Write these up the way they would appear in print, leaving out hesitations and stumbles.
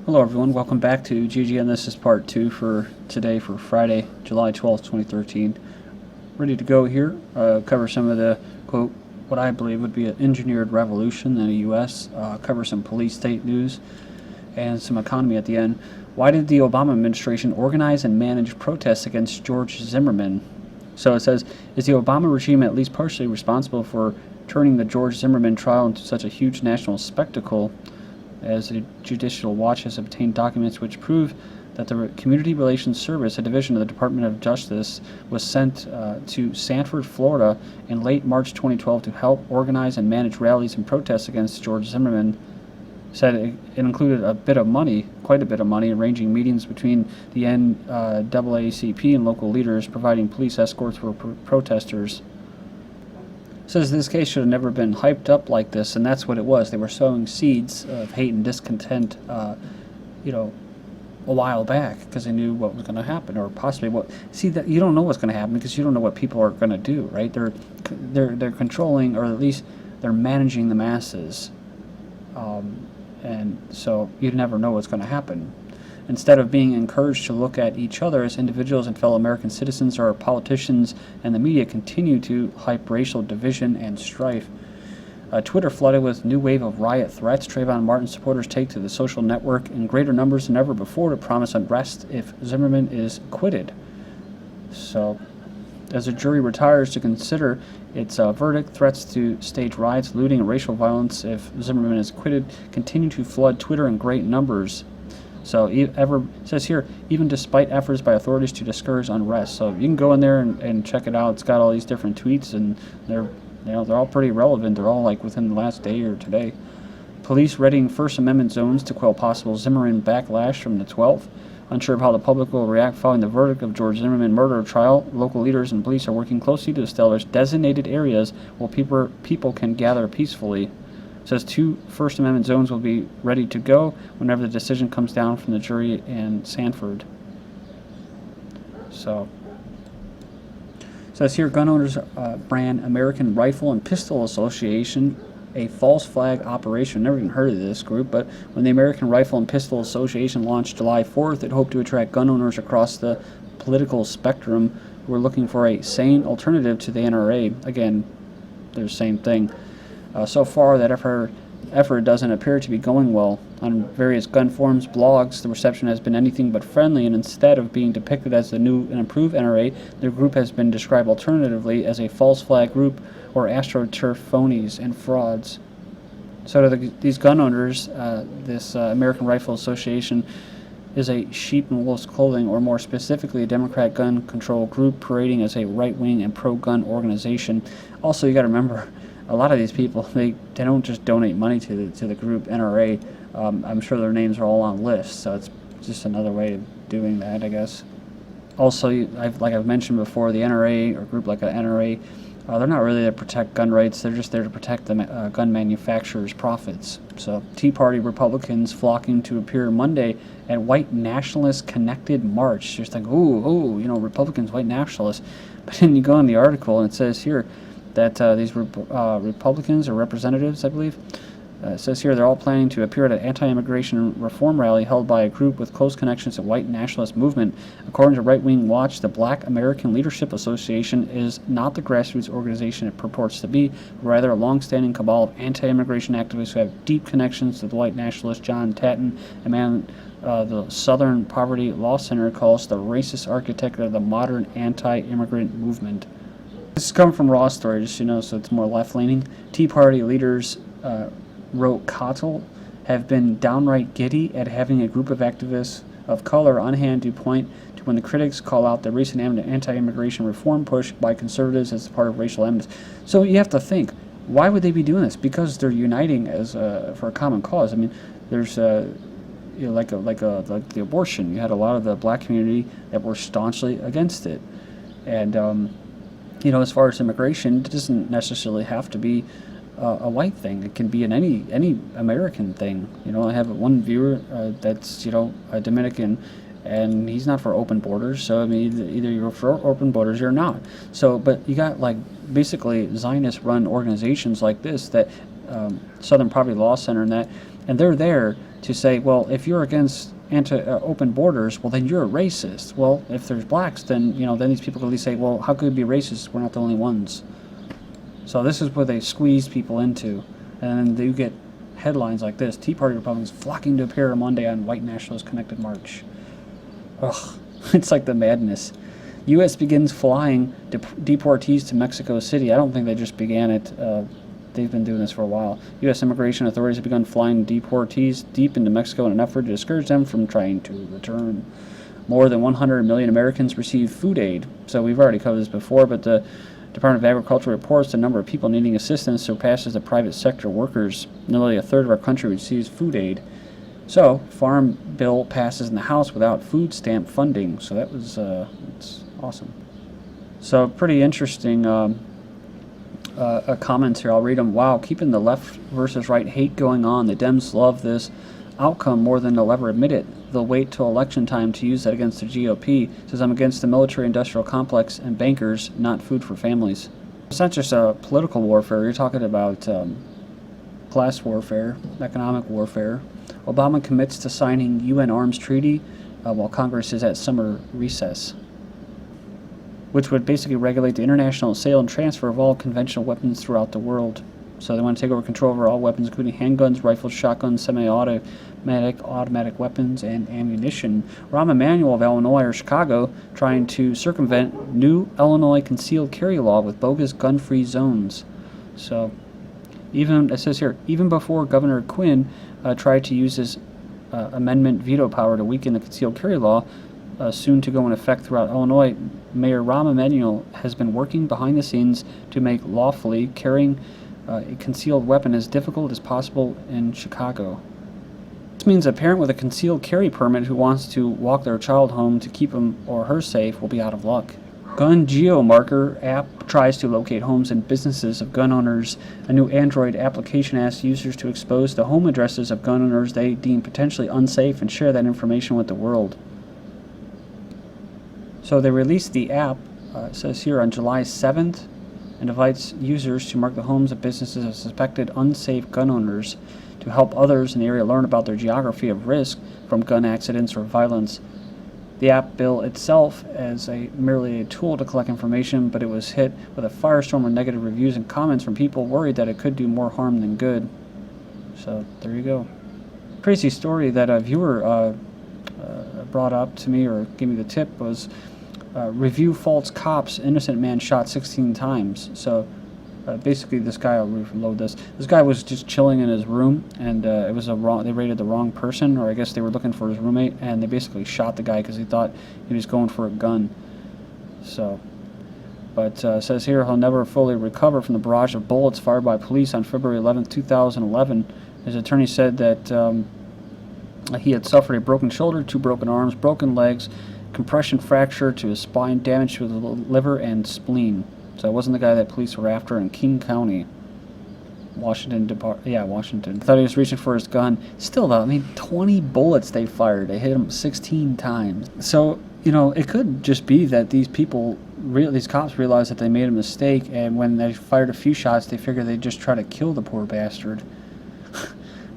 Hello everyone, welcome back to GGN. This is part 2 for today for Friday, July 12th, 2013. Ready to go here, cover some of the, quote, what I believe would be an engineered revolution in the U.S., cover some police state news, and some economy at the end. Why did the Obama administration organize and manage protests against George Zimmerman? So it says, is the Obama regime at least partially responsible for turning the George Zimmerman trial into such a huge national spectacle, as the Judicial Watch has obtained documents which prove that the Community Relations Service, a division of the Department of Justice, was sent to Sanford, Florida in late March 2012 to help organize and manage rallies and protests against George Zimmerman. Said it included a bit of money, quite a bit of money, arranging meetings between the NAACP and local leaders, providing police escorts for protesters. Says this case should have never been hyped up like this, and that's what it was. They were sowing seeds of hate and discontent, a while back, because they knew what was going to happen, or possibly what. See, that you don't know what's going to happen because you don't know what people are going to do, right? They're controlling, or at least they're managing the masses, and so you never know what's going to happen. Instead of being encouraged to look at each other as individuals and fellow American citizens, our politicians and the media continue to hype racial division and strife. Twitter flooded with new wave of riot threats. Trayvon Martin supporters take to the social network in greater numbers than ever before to promise unrest if Zimmerman is acquitted. So, as the jury retires to consider its verdict, threats to stage riots, looting, and racial violence if Zimmerman is acquitted continue to flood Twitter in great numbers. So it says here, even despite efforts by authorities to discourage unrest. So you can go in there and check it out. It's got all these different tweets, and they're all pretty relevant. They're all like within the last day or today. Police readying First Amendment zones to quell possible Zimmerman backlash from the 12th. Unsure of how the public will react following the verdict of George Zimmerman murder trial, local leaders and police are working closely to establish designated areas where people can gather peacefully. It says 2 First Amendment zones will be ready to go whenever the decision comes down from the jury in Sanford. So, it says here, gun owners brand American Rifle and Pistol Association a false flag operation. Never even heard of this group, but when the American Rifle and Pistol Association launched July 4th, it hoped to attract gun owners across the political spectrum who were looking for a sane alternative to the NRA. Again, they're the same thing. So far, that effort doesn't appear to be going well. On various gun forums, blogs, the reception has been anything but friendly, and instead of being depicted as the new and improved NRA, their group has been described alternatively as a false flag group or astroturf phonies and frauds. So to these gun owners, this American Rifle Association is a sheep in wolf's clothing, or more specifically, a Democrat gun control group parading as a right-wing and pro-gun organization. Also, you got to remember, a lot of these people, they don't just donate money to the group NRA. I'm sure their names are all on lists, so it's just another way of doing that, I guess. Also, like I've mentioned before, the NRA, or a group like an NRA, they're not really there to protect gun rights. They're just there to protect the gun manufacturers' profits. So, Tea Party Republicans flocking to appear Monday at White Nationalist Connected March. Just like, ooh, Republicans, white nationalists. But then you go in the article, and it says here that these Republicans or representatives, I believe, it says here they're all planning to appear at an anti-immigration reform rally held by a group with close connections to white nationalist movement. According to Right Wing Watch, the Black American Leadership Association is not the grassroots organization it purports to be, but rather a long-standing cabal of anti-immigration activists who have deep connections to the white nationalist John Tatton, a man the Southern Poverty Law Center calls the racist architect of the modern anti-immigrant movement. This is coming from Raw Story, just so it's more left-leaning. Tea Party leaders wrote Cottle have been downright giddy at having a group of activists of color on hand to point to when the critics call out the recent anti-immigration reform push by conservatives as part of racial animus. So you have to think, why would they be doing this? Because they're uniting as for a common cause. I mean, there's like the abortion. You had a lot of the black community that were staunchly against it, and as far as immigration, it doesn't necessarily have to be a white thing. It can be in any American thing. I have one viewer that's a Dominican, and he's not for open borders. So I mean, either you're for open borders or you're not. So, but you got basically Zionist-run organizations like this, that Southern Poverty Law Center, and they're there to say, well, if you're against open borders, well, then you're a racist. Well, if there's blacks, then then these people can at least say, well, how could we be racist? We're not the only ones. So this is where they squeeze people into, and then you get headlines like this: Tea Party Republicans flocking to appear on Monday on White Nationalist Connected March. Ugh, it's like the madness. U.S. begins flying deportees to Mexico City. I don't think they just began it. They've been doing this for a while. U.S. immigration authorities have begun flying deportees deep into Mexico in an effort to discourage them from trying to return. More than 100 million Americans receive food aid. So we've already covered this before, but the Department of Agriculture reports the number of people needing assistance surpasses the private sector workers. Nearly a third of our country receives food aid. So, Farm Bill passes in the House without food stamp funding. So that was it's awesome. So pretty interesting comments here. I'll read them. Wow, keeping the left versus right hate going on. The Dems love this outcome more than they'll ever admit it. They'll wait till election time to use that against the GOP. Says I'm against the military-industrial complex and bankers, not food for families. It's not just political warfare. You're talking about class warfare, economic warfare. Obama commits to signing UN arms treaty while Congress is at summer recess, which would basically regulate the international sale and transfer of all conventional weapons throughout the world. So they want to take over control over all weapons, including handguns, rifles, shotguns, automatic weapons, and ammunition. Rahm Emanuel of Illinois or Chicago trying to circumvent new Illinois concealed carry law with bogus gun-free zones. So it says here, even before Governor Quinn tried to use his amendment veto power to weaken the concealed carry law, soon to go in effect throughout Illinois, Mayor Rahm Emanuel has been working behind the scenes to make lawfully carrying a concealed weapon as difficult as possible in Chicago. This means a parent with a concealed carry permit who wants to walk their child home to keep him or her safe will be out of luck. Gun Geomarker app tries to locate homes and businesses of gun owners. A new Android application asks users to expose the home addresses of gun owners they deem potentially unsafe and share that information with the world. So they released the app, it says here, on July 7th, and invites users to mark the homes of businesses of suspected unsafe gun owners to help others in the area learn about their geography of risk from gun accidents or violence. The app bill itself as merely a tool to collect information, but it was hit with a firestorm of negative reviews and comments from people worried that it could do more harm than good. So there you go. Crazy story that a viewer brought up to me or gave me the tip was review false cops, innocent man shot 16 times. So basically this guy, I'll reload this. This guy was just chilling in his room, and it was they raided the wrong person, or I guess they were looking for his roommate, and they basically shot the guy because he thought he was going for a gun. So, but it says here he'll never fully recover from the barrage of bullets fired by police on February 11th, 2011. His attorney said that he had suffered a broken shoulder, 2 broken arms, broken legs, compression fracture to his spine, damage to the liver and spleen. So it wasn't the guy that police were after in King County, Washington. I thought he was reaching for his gun. Still though, I mean, 20 bullets they fired. They hit him 16 times. So, it could just be that these cops realized that they made a mistake, and when they fired a few shots, they figured they'd just try to kill the poor bastard.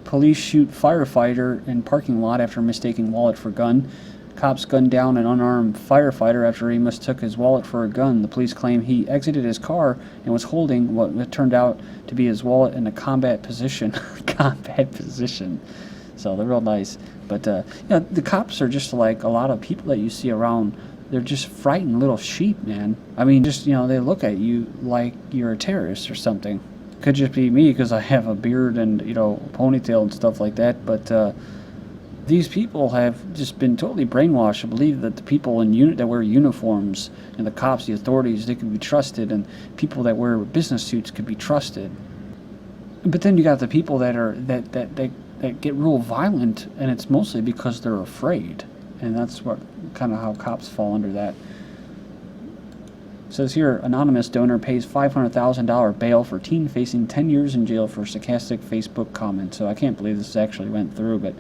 Police shoot firefighter in parking lot after mistaking wallet for gun. Cops gunned down an unarmed firefighter after he mistook his wallet for a gun. The police claim he exited his car and was holding what turned out to be his wallet in a combat position. So they're real nice. But the cops are just like a lot of people that you see around. They're just frightened little sheep, man. I mean, just they look at you like you're a terrorist or something. Could just be me because I have a beard and ponytail and stuff like that. But these people have just been totally brainwashed to believe that the people that wear uniforms and the cops, the authorities, they can be trusted, and people that wear business suits could be trusted. But then you got the people that get real violent, and it's mostly because they're afraid, and that's what kind of how cops fall under that. It says here, anonymous donor pays $500,000 bail for teen facing 10 years in jail for sarcastic Facebook comment. So I can't believe this actually went through, but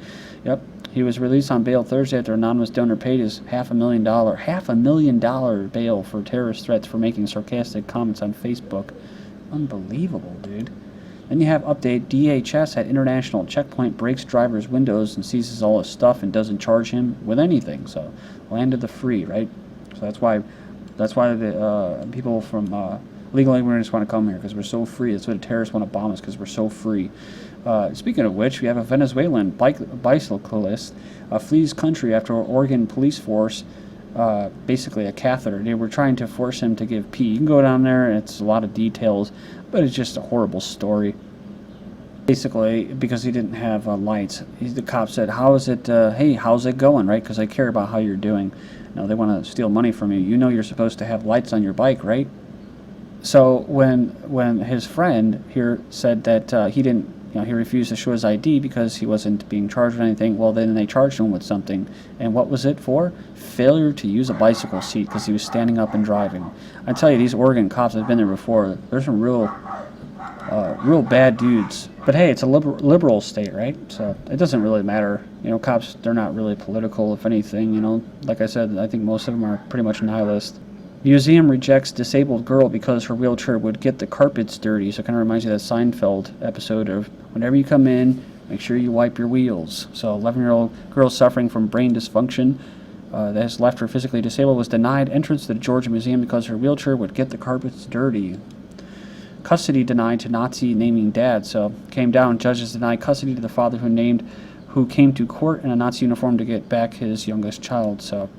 yep. He was released on bail Thursday after anonymous donor paid his $500,000 bail for terrorist threats for making sarcastic comments on Facebook. Unbelievable, dude. Then you have update, DHS at international checkpoint breaks driver's windows and seizes all his stuff and doesn't charge him with anything. So, land of the free, right? So that's why the people from legal immigrants want to come here, because we're so free. That's why the terrorists want to bomb us, because we're so free. Speaking of which, we have a Venezuelan bicyclist flees country after Oregon police force basically a catheter. They were trying to force him to give pee. You can go down there, and it's a lot of details, but it's just a horrible story. Basically, because he didn't have lights. The cop said, "How is it? Hey, how's it going?" Right? Because I care about how you're doing. No, they want to steal money from you. You know you're supposed to have lights on your bike, right? So when his friend here said that he didn't, he refused to show his ID because he wasn't being charged with anything, well, then they charged him with something. And what was it for? Failure to use a bicycle seat because he was standing up and driving. I tell you, these Oregon cops have been there before. There's some real bad dudes. But hey, it's a liberal state, right? So it doesn't really matter. Cops, they're not really political, if anything. Like I said, I think most of them are pretty much nihilist. Museum rejects disabled girl because her wheelchair would get the carpets dirty. So it kind of reminds you of that Seinfeld episode of whenever you come in, make sure you wipe your wheels. So 11-year-old girl suffering from brain dysfunction that has left her physically disabled was denied entrance to the Georgia Museum because her wheelchair would get the carpets dirty. Custody denied to Nazi naming dad. So came down, judges denied custody to the father who came to court in a Nazi uniform to get back his youngest child. So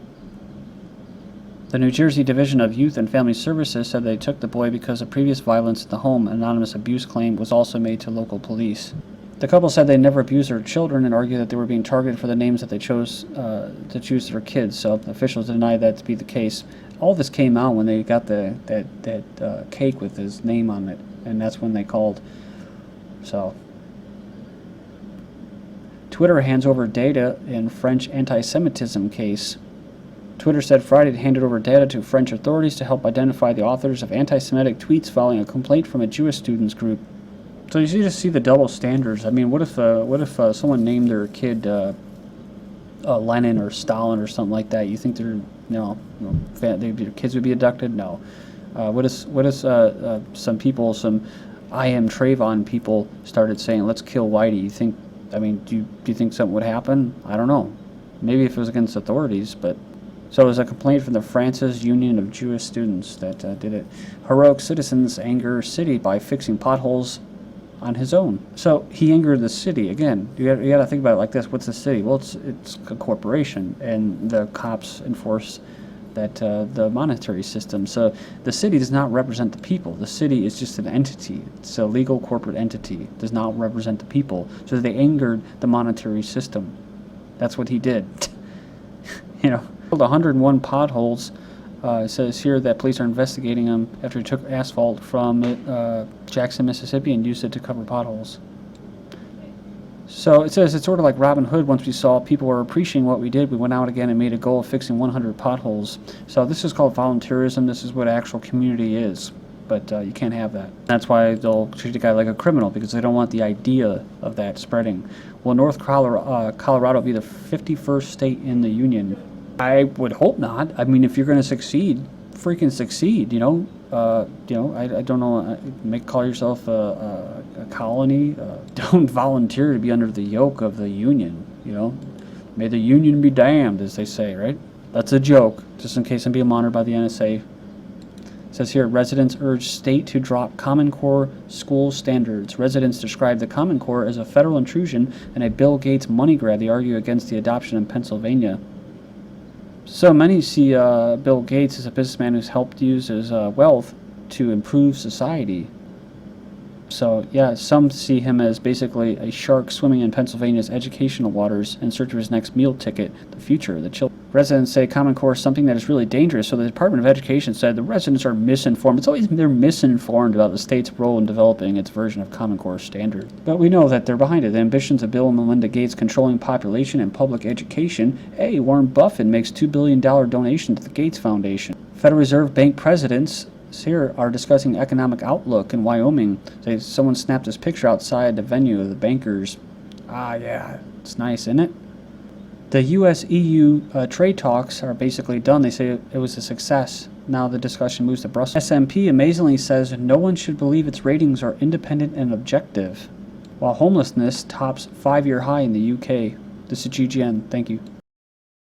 the New Jersey Division of Youth and Family Services said they took the boy because of previous violence in the home. An anonymous abuse claim was also made to local police. The couple said they never abused their children and argued that they were being targeted for the names that they chose to choose their kids. So officials denied that to be the case. All this came out when they got that cake with his name on it, and that's when they called. So Twitter hands over data in French anti-Semitism case. Twitter said Friday it handed over data to French authorities to help identify the authors of anti-Semitic tweets following a complaint from a Jewish students group. So you just see the double standards. I mean, what if someone named their kid Lenin or Stalin or something like that? You think their kids would be abducted? No. What if some people, some I am Trayvon people, started saying, "Let's kill Whitey"? You think? I mean, do you think something would happen? I don't know. Maybe if it was against authorities, but. So it was a complaint from the Francis Union of Jewish Students that did it. Heroic citizens anger city by fixing potholes on his own. So he angered the city. Again, you got to think about it like this. What's the city? Well, it's a corporation, and the cops enforce that the monetary system. So the city does not represent the people. The city is just an entity. It's a legal corporate entity. It does not represent the people. So they angered the monetary system. That's what he did. 101 potholes. It says here that police are investigating him after he took asphalt from Jackson, Mississippi, and used it to cover potholes. So it says it's sort of like Robin Hood. Once we saw people were appreciating what we did, we went out again and made a goal of fixing 100 potholes. So this is called volunteerism. This is what actual community is. But you can't have that. That's why they'll treat a guy like a criminal, because they don't want the idea of that spreading. Will North Colorado be the 51st state in the union? I would hope not. I mean, if you're going to succeed, freaking succeed. I don't know. Call yourself a colony. Don't volunteer to be under the yoke of the union. May the union be damned, as they say, right? That's a joke, just in case I'm being monitored by the NSA. It says here, residents urge state to drop Common Core school standards. Residents describe the Common Core as a federal intrusion and a Bill Gates money grab. They argue against the adoption in Pennsylvania. So many see Bill Gates as a businessman who's helped use his wealth to improve society. So, yeah, some see him as basically a shark swimming in Pennsylvania's educational waters in search of his next meal ticket, the future, the children. Residents say Common Core is something that is really dangerous, so the Department of Education said the residents are misinformed. It's always they're misinformed about the state's role in developing its version of Common Core standard. But we know that they're behind it. The ambitions of Bill and Melinda Gates controlling population and public education. Hey, Warren Buffett makes $2 billion donation to the Gates Foundation. Federal Reserve Bank presidents here are discussing economic outlook in Wyoming. Someone snapped this picture outside the venue of the bankers. Yeah, it's nice, isn't it? The U.S.-EU trade talks are basically done. They say it was a success. Now the discussion moves to Brussels. SMP amazingly says no one should believe its ratings are independent and objective, while homelessness tops 5-year high in the UK. This is GGN. Thank you.